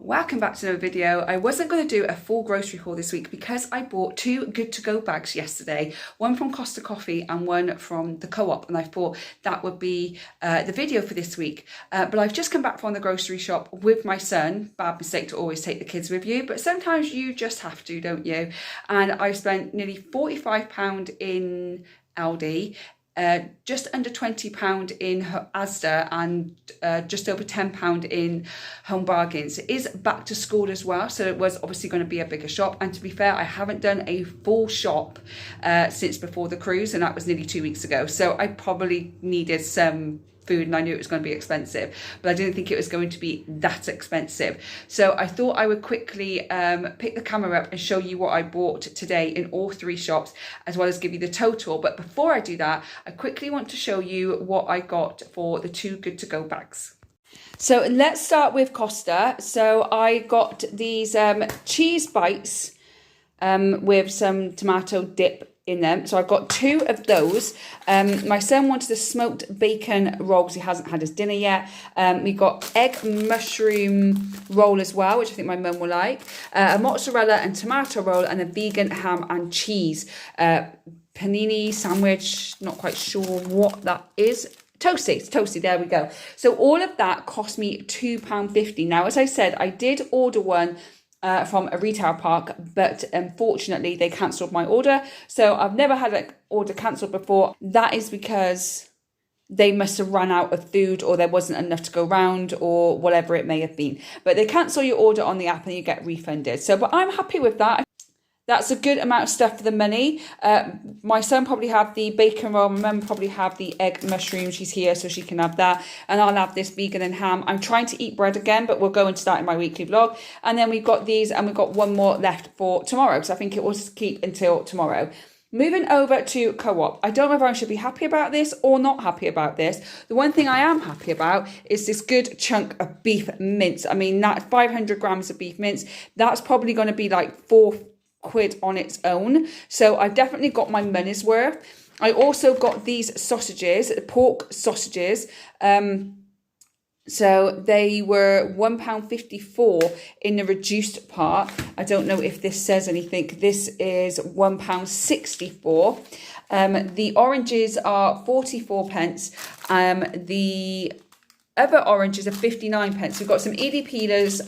Welcome back to another video. I wasn't going to do a full grocery haul this week because I bought two good to go bags yesterday, one from Costa Coffee and one from the Co-op, and I thought that would be the video for this week. But I've just come back from the grocery shop with my son. Bad mistake to always take the kids with you, but sometimes you just have to, don't you? And I spent nearly £45 in Aldi, just under £20 in Asda, and just over £10 in Home Bargains. It is back to school as well, so it was obviously going to be a bigger shop. And to be fair, I haven't done a full shop since before the cruise, and that was nearly 2 weeks ago. So I probably needed some food, and I knew it was going to be expensive, but I didn't think it was going to be that expensive. So I thought I would quickly pick the camera up and show you what I bought today in all three shops, as well as give you the total. But before I do that, I quickly want to show you what I got for the two good to go bags. So let's start with Costa. So I got these cheese bites with some tomato dip in them. So I've got two of those. My son wanted a smoked bacon roll because he hasn't had his dinner yet. We got egg mushroom roll as well, which I think my mum will like. A mozzarella and tomato roll, and a vegan ham and cheese panini sandwich. Not quite sure what that is. Toasty, there we go. So all of that cost me £2.50. Now, as I said, I did order one from a retail park, but unfortunately they cancelled my order. So I've never had an order cancelled before. That is because they must have run out of food, or there wasn't enough to go round, or whatever it may have been. But they cancel your order on the app and you get refunded. So, but I'm happy with that. That's a good amount of stuff for the money. My son probably have the bacon roll. My mum probably have the egg mushroom. She's here, so she can have that. And I'll have this vegan and ham. I'm trying to eat bread again, but we'll go into that in my weekly vlog. And then we've got these, and we've got one more left for tomorrow, because I think it will keep until tomorrow. Moving over to Co-op. I don't know if I should be happy about this or not happy about this. The one thing I am happy about is this good chunk of beef mince. I mean, that's 500 grams of beef mince. That's probably going to be like £4 on its own. So I've definitely got my money's worth. I also got these sausages, pork sausages. So they were £1.54 in the reduced part. I don't know if this says anything. This is £1.64. The oranges are 44 pence. The other oranges are 59 pence. We've got some easy peelers,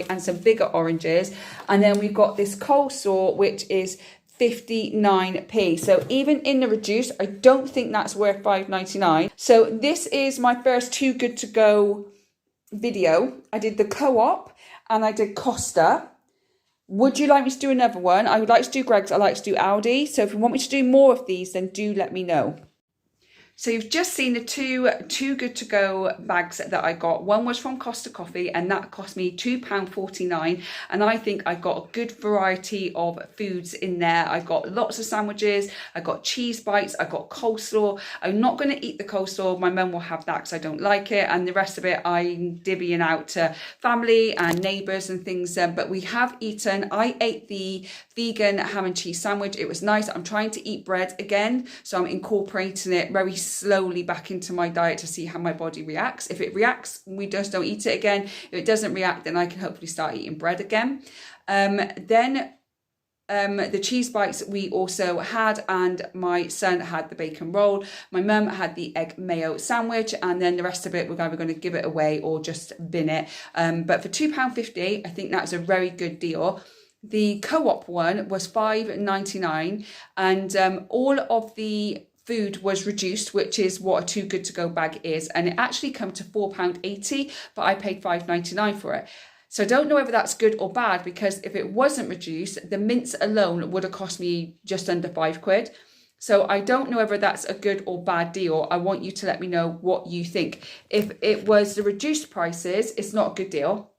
and some bigger oranges. And then we've got this coleslaw, which is 59p. So even in the reduced, I don't think that's worth £5.99. So this is my first two good to go video. I did the Co-op and I did Costa. Would you like me to do another one? I would like to do Greg's. I like to do Aldi. So if you want me to do more of these, then do let me know. So you've just seen the two good to go bags that I got. One was from Costa Coffee, and that cost me £2.49. And I think I got a good variety of foods in there. I got lots of sandwiches. I got cheese bites. I got coleslaw. I'm not going to eat the coleslaw. My mum will have that because I don't like it. And the rest of it, I'm divvying out to family and neighbours and things. But we have eaten. I ate the vegan ham and cheese sandwich. It was nice. I'm trying to eat bread again, so I'm incorporating it very slowly back into my diet to see how my body reacts. If it reacts, we just don't eat it again. If it doesn't react, then I can hopefully start eating bread again. The cheese bites we also had, and my son had the bacon roll. My mum had the egg mayo sandwich, and then the rest of it we're either going to give it away or just bin it. But for £2.50, I think that's a very good deal. The Co-op one was £5.99, and all of the food was reduced, which is what a two good to go bag is, and it actually come to £4.80, but I paid £5.99 for it. So I don't know whether that's good or bad, because if it wasn't reduced, the mince alone would have cost me just under £5. So I don't know whether that's a good or bad deal. I want you to let me know what you think. If it was the reduced prices, it's not a good deal.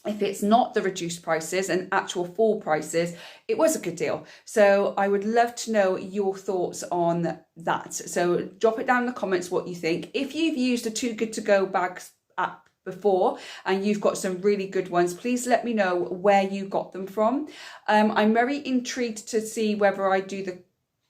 If it's not the reduced prices and actual full prices, it was a good deal. So I would love to know your thoughts on that. So drop it down in the comments what you think. If you've used a Too Good To Go bags app before and you've got some really good ones, please let me know where you got them from. I'm very intrigued to see whether I do the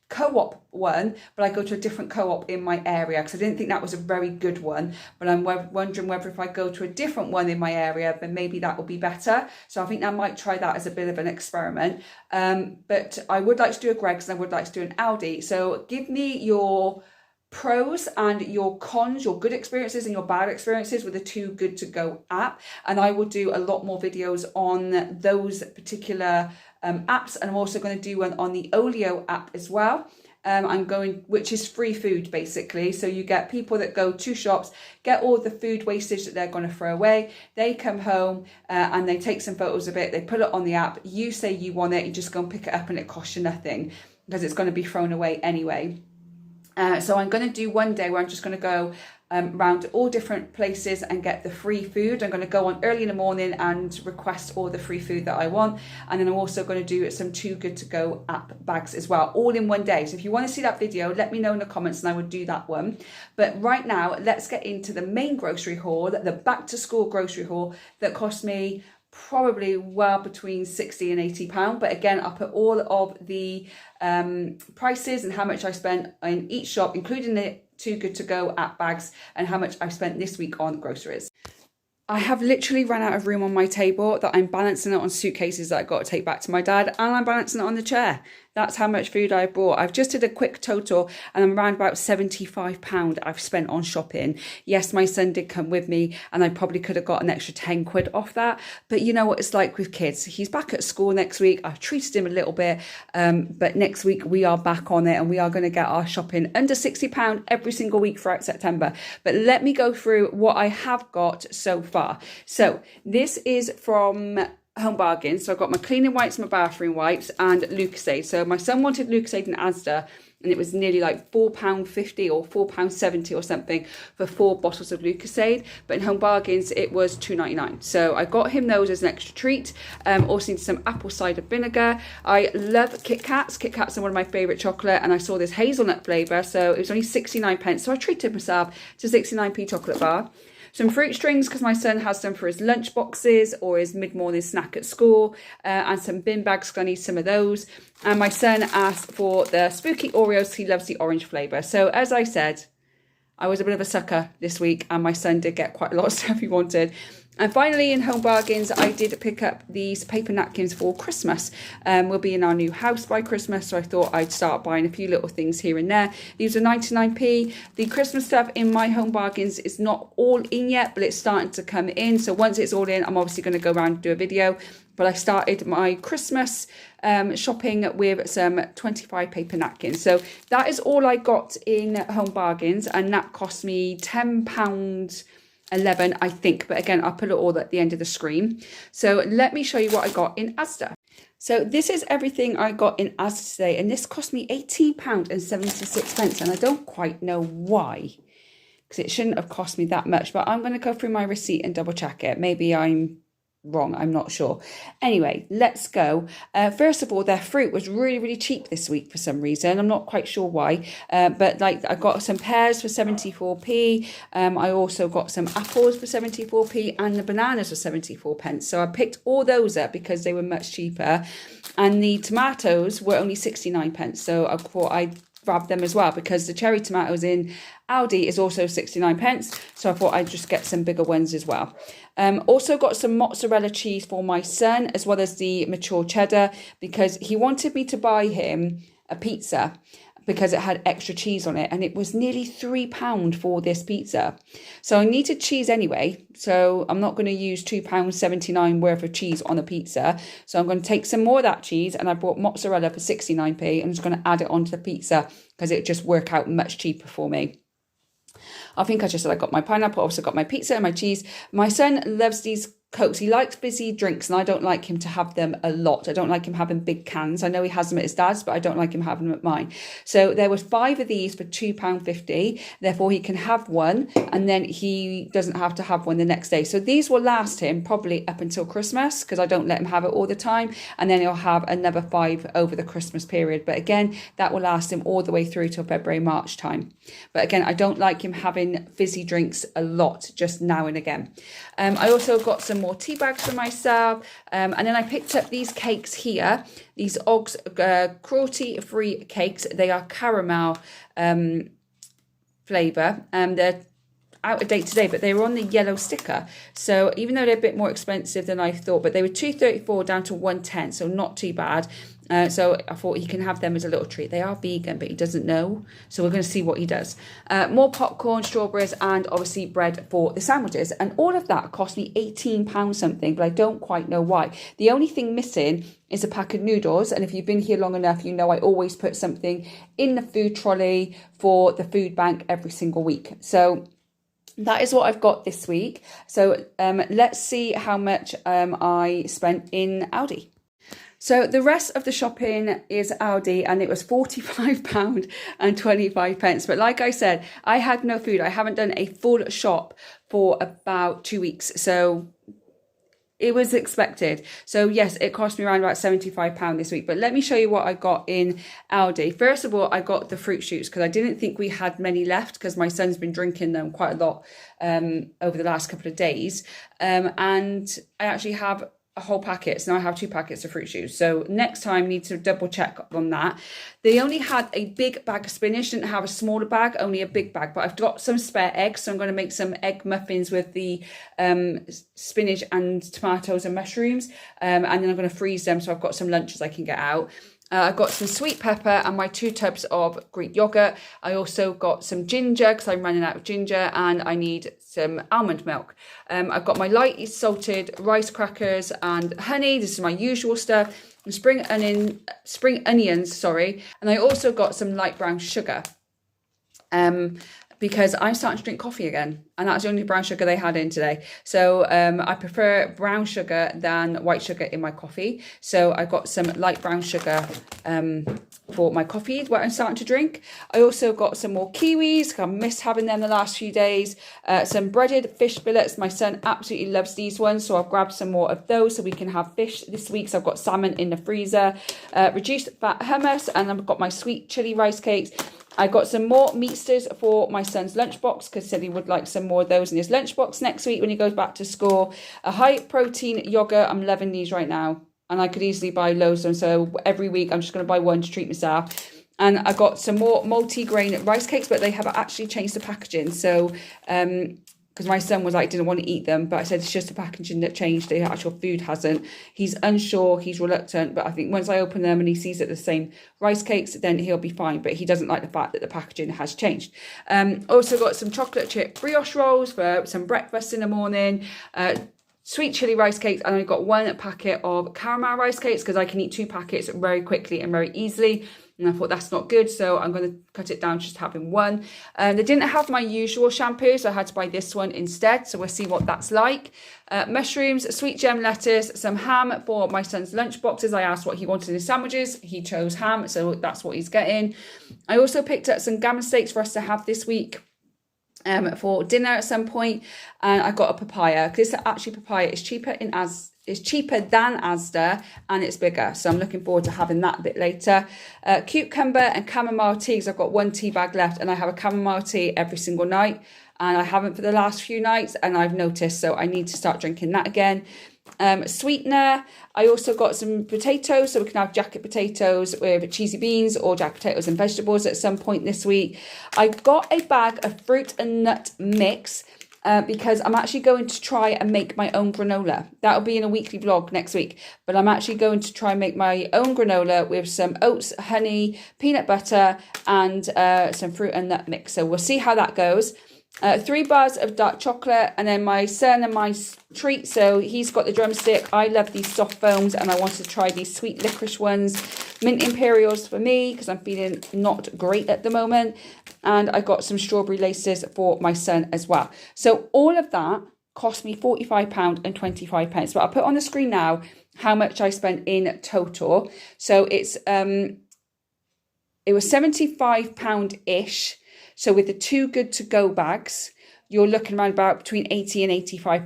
co-op one, but I go to a different co-op in my area because I didn't think that was a very good one. But I'm wondering whether if I go to a different one in my area, then maybe that will be better. So I think I might try that as a bit of an experiment. But I would like to do a Greggs and I would like to do an Aldi. So give me your pros and your cons, your good experiences and your bad experiences with the Too Good To Go app, and I will do a lot more videos on those particular apps, and I'm also going to do one on the Olio app as well. Which is free food basically. So you get people that go to shops, get all the food wastage that they're going to throw away. They come home and they take some photos of it. They put it on the app. You say you want it, you just go and pick it up and it costs you nothing because it's going to be thrown away anyway. So I'm going to do one day where I'm just going to go around all different places and get the free food. I'm going to go on early in the morning and request all the free food that I want. And then I'm also going to do some Too Good To Go app bags as well, all in one day. So if you want to see that video, let me know in the comments and I would do that one. But right now, let's get into the main grocery haul, the back to school grocery haul that cost me probably well between 60 and 80 pounds. But again, I'll put all of the prices and how much I spent in each shop, including the Too Good To Go app bags, and how much I've spent this week on groceries. I have literally run out of room on my table that I'm balancing it on suitcases that I've got to take back to my dad, and I'm balancing it on the chair. That's how much food I bought. I've just did a quick total and I'm around about £75 I've spent on shopping. Yes, my son did come with me and I probably could have got an extra 10 quid off that. But you know what it's like with kids. He's back at school next week. I've treated him a little bit, but next week we are back on it and we are going to get our shopping under £60 every single week throughout September. But let me go through what I have got so far. So this is from Home Bargains. So I've got my cleaning wipes, my bathroom wipes, and Lucozade. So my son wanted Lucozade in Asda, and it was nearly like £4.50 or £4.70 or something for 4 bottles of Lucozade. But in Home Bargains, it was £2.99. So I got him those as an extra treat. Also need some apple cider vinegar. I love Kit Kats. Kit Kats are one of my favourite chocolate, and I saw this hazelnut flavour, so it was only 69p. So I treated myself to 69p chocolate bar. Some fruit strings because my son has them for his lunch boxes or his mid-morning snack at school, and some bin bags because I need some of those. And my son asked for the spooky Oreos. He loves the orange flavour. So as I said, I was a bit of a sucker this week and my son did get quite a lot of stuff he wanted. And finally, in Home Bargains, I did pick up these paper napkins for Christmas. We'll be in our new house by Christmas, so I thought I'd start buying a few little things here and there. These are 99p. The Christmas stuff in my Home Bargains is not all in yet, but it's starting to come in. So once it's all in, I'm obviously going to go around and do a video. But I started my Christmas shopping with some 25 paper napkins. So that is all I got in Home Bargains, and that cost me £10.11, I think, but again, I'll put it all at the end of the screen. So let me show you what I got in Asda. So this is everything I got in Asda today, and this cost me £18.76, and I don't quite know why, because it shouldn't have cost me that much, but I'm going to go through my receipt and double check it. Maybe I'm wrong, I'm not sure. Anyway, let's go. First of all, their fruit was really cheap this week for some reason. I'm not quite sure why, but like I got some pears for 74p. I also got some apples for 74p, and the bananas for 74p. So I picked all those up because they were much cheaper, and the tomatoes were only 69p. So I thought I'd grab them as well because the cherry tomatoes in Aldi is also 69p. So I thought I'd just get some bigger ones as well. Also got some mozzarella cheese for my son, as well as the mature cheddar, because he wanted me to buy him a pizza because it had extra cheese on it, and it was nearly £3 for this pizza. So I needed cheese anyway, so I'm not going to use £2.79 worth of cheese on a pizza. So I'm going to take some more of that cheese, and I bought mozzarella for 69p. I'm just going to add it onto the pizza because it just worked out much cheaper for me. I think I just said I got my pineapple, also got my pizza and my cheese. My son loves these Cokes. He likes fizzy drinks, and I don't like him to have them a lot. I don't like him having big cans. I know he has them at his dad's, but I don't like him having them at mine. So there was 5 of these for £2.50. Therefore, he can have one, and then he doesn't have to have one the next day. So these will last him probably up until Christmas, because I don't let him have it all the time. And then he'll have another 5 over the Christmas period. But again, that will last him all the way through till February, March time. But again, I don't like him having fizzy drinks a lot, just now and again. I also got some more more tea bags for myself. And then I picked up these cakes here, these Oggs cruelty-free cakes. They are caramel flavour, and they're out of date today, but they were on the yellow sticker. So even though they're a bit more expensive than I thought, but they were $2.34 down to $1.10, so not too bad. So I thought he can have them as a little treat. They are vegan, but he doesn't know. So we're going to see what he does. More popcorn, strawberries, and obviously bread for the sandwiches. And all of that cost me £18 something, but I don't quite know why. The only thing missing is a pack of noodles. And if you've been here long enough, you know I always put something in the food trolley for the food bank every single week. So that is what I've got this week. So let's see how much I spent in Aldi. So the rest of the shopping is Aldi, and it was £45 and 25 pence. But like I said, I had no food. I haven't done a full shop for about 2 weeks. So it was expected. So yes, it cost me around about £75 this week. But let me show you what I got in Aldi. First of all, I got the fruit shoots because I didn't think we had many left because my son's been drinking them quite a lot over the last couple of days. And I actually have a whole packet. So now I have 2 packets of fruit shoots. So next time I need to double check on that. They only had a big bag of spinach, didn't have a smaller bag, only a big bag. But I've got some spare eggs, so I'm going to make some egg muffins with the spinach and tomatoes and mushrooms. And then I'm going to freeze them so I've got some lunches I can get out. I've got some sweet pepper and my 2 tubs of Greek yogurt. I also got some ginger because I'm running out of ginger, and I need some almond milk. I've got my lightly salted rice crackers and honey. This is my usual stuff. And spring onions, and I also got some light brown sugar. Because I'm starting to drink coffee again, and that's the only brown sugar they had in today. So I prefer brown sugar than white sugar in my coffee. So I got some light brown sugar for my coffee, what I'm starting to drink. I also got some more kiwis. I missed having them the last few days. Some breaded fish fillets. My son absolutely loves these ones, so I've grabbed some more of those so we can have fish this week. So I've got salmon in the freezer. Reduced fat hummus, and I've got my sweet chili rice cakes. I got some more meatsters for my son's lunchbox because he said he would like some more of those in his lunchbox next week when he goes back to school. A high protein yogurt. I'm loving these right now, and I could easily buy loads of them. So every week I'm just going to buy one to treat myself. And I got some more multi-grain rice cakes, but they have actually changed the packaging. So because my son was like, didn't want to eat them, but I said it's just the packaging that changed, the actual food hasn't. He's unsure, he's reluctant, but I think once I open them and he sees it the same rice cakes, then he'll be fine. But he doesn't like the fact that the packaging has changed. Also got some chocolate chip brioche rolls for some breakfast in the morning. Sweet chili rice cakes, and I got 1 packet of caramel rice cakes because I can eat 2 packets very quickly and very easily. And I thought that's not good, so I'm going to cut it down just having 1. They didn't have my usual shampoo, so I had to buy this one instead. So we'll see what that's like. Mushrooms, sweet gem lettuce, some ham for my son's lunch boxes. I asked what he wanted in his sandwiches. He chose ham, so that's what he's getting. I also picked up some gammon steaks for us to have this week. For dinner at some point, and I got a papaya. This actually papaya is cheaper than Asda, and it's bigger, so I'm looking forward to having that a bit later. Cucumber and chamomile teas. I've got 1 tea bag left, and I have a chamomile tea every single night, and I haven't for the last few nights, and I've noticed, so I need to start drinking that again. Sweetener. I also got some potatoes, so we can have jacket potatoes with cheesy beans or jacket potatoes and vegetables at some point this week. I got a bag of fruit and nut mix because I'm actually going to try and make my own granola. That'll be in a weekly vlog next week, but I'm actually going to try and make my own granola with some oats, honey, peanut butter, and some fruit and nut mix. So we'll see how that goes. 3 bars of dark chocolate, and then my son and my treat, so he's got the drumstick. I love these soft foams, and I wanted to try these sweet licorice ones. Mint imperials for me because I'm feeling not great at the moment, and I got some strawberry laces for my son as well. So all of that cost me £45 and 25 pence, but I'll put on the screen now how much I spent in total. So it was £75-ish. So with the 2 good to go bags, you're looking around about between £80 and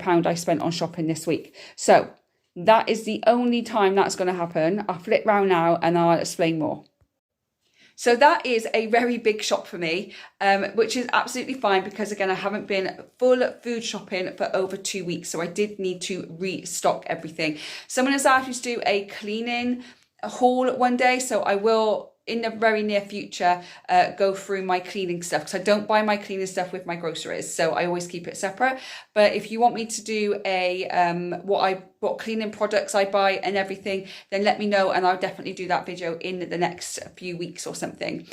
£85 I spent on shopping this week. So that is the only time that's going to happen. I'll flip round now and I'll explain more. So that is a very big shop for me, which is absolutely fine because, again, I haven't been full food shopping for over 2 weeks. So I did need to restock everything. Someone has asked me to do a cleaning haul one day. So I will, in the very near future, go through my cleaning stuff, because I don't buy my cleaning stuff with my groceries. So I always keep it separate. But if you want me to do a what cleaning products I buy and everything, then let me know, and I'll definitely do that video in the next few weeks or something.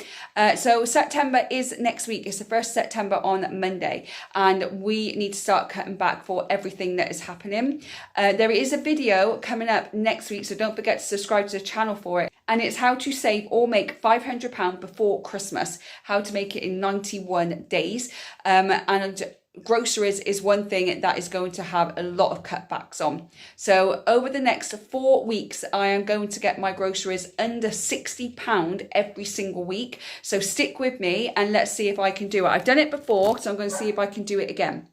So September is next week. It's the 1st September on Monday, and we need to start cutting back for everything that is happening. There is a video coming up next week, so don't forget to subscribe to the channel for it. And it's how to save or make £500 before Christmas, how to make it in 91 days. And groceries is one thing that is going to have a lot of cutbacks on. So over the next 4 weeks, I am going to get my groceries under £60 every single week. So stick with me and let's see if I can do it. I've done it before, so I'm going to see if I can do it again.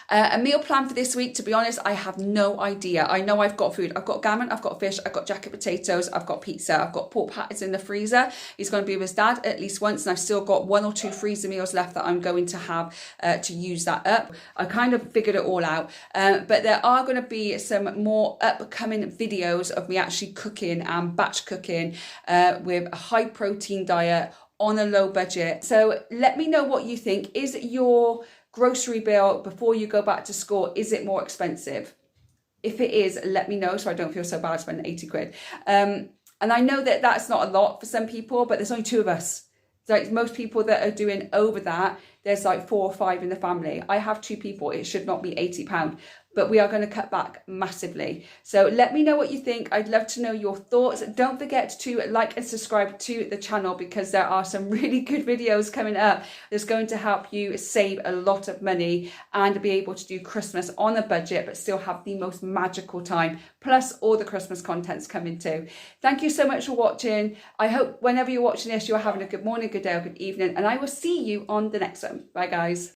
A meal plan for this week, to be honest, I have no idea. I know I've got food. I've got gammon, I've got fish, I've got jacket potatoes, I've got pizza, I've got pork patties in the freezer. He's going to be with his dad at least once, and I've still got 1 or 2 freezer meals left that I'm going to have to use that up. I kind of figured it all out, but there are going to be some more upcoming videos of me actually cooking and batch cooking with a high protein diet on a low budget. So let me know what you think. Is your grocery bill before you go back to school, is it more expensive? If it is, let me know so I don't feel so bad spending 80 quid. And I know that that's not a lot for some people, but there's only 2 of us. Like most people that are doing over that, there's like 4 or 5 in the family. I have 2 people. It should not be £80. But we are going to cut back massively. So let me know what you think. I'd love to know your thoughts. Don't forget to like and subscribe to the channel, because there are some really good videos coming up that's going to help you save a lot of money and be able to do Christmas on a budget but still have the most magical time, plus all the Christmas contents coming too. Thank you so much for watching. I hope whenever you're watching this, you're having a good morning, good day or good evening, and I will see you on the next one. Bye guys.